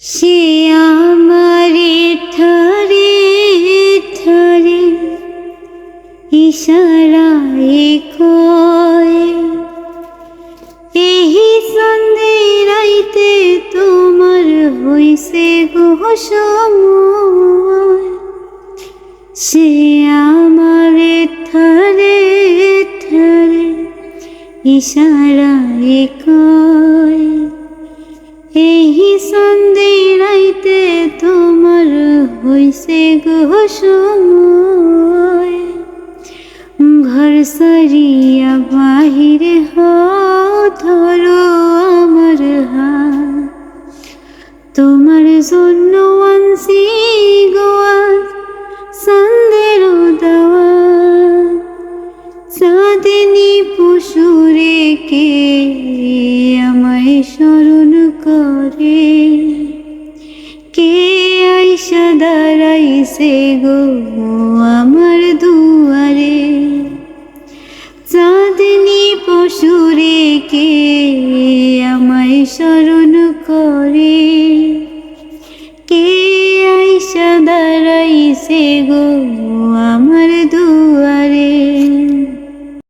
সে আমারে ঠারে ঠারে ইশারায় কয়, এহি সন্ধে রাইতে তোমার হইছে গো সময়। সে আমারে ঠারে ঠারে ইশারায় কয়, এহি সন্ধে রাইতে তোমার হইছে গো সময়। ঘর সারিয়া বাহিরে হও, ধরো আমার হাত, তোমার জন্য আনছি গো আজ সন্ধ্যের দাওয়াত। চাঁদনি পশুরে কে আমায় স্মরণ করে, কে আইসা দাঁড়াইছে গো আমার দুয়ারে। চাঁদনি পশুরে কে আমায় স্মরণ করে, কে আইসা দাঁড়াইছে গো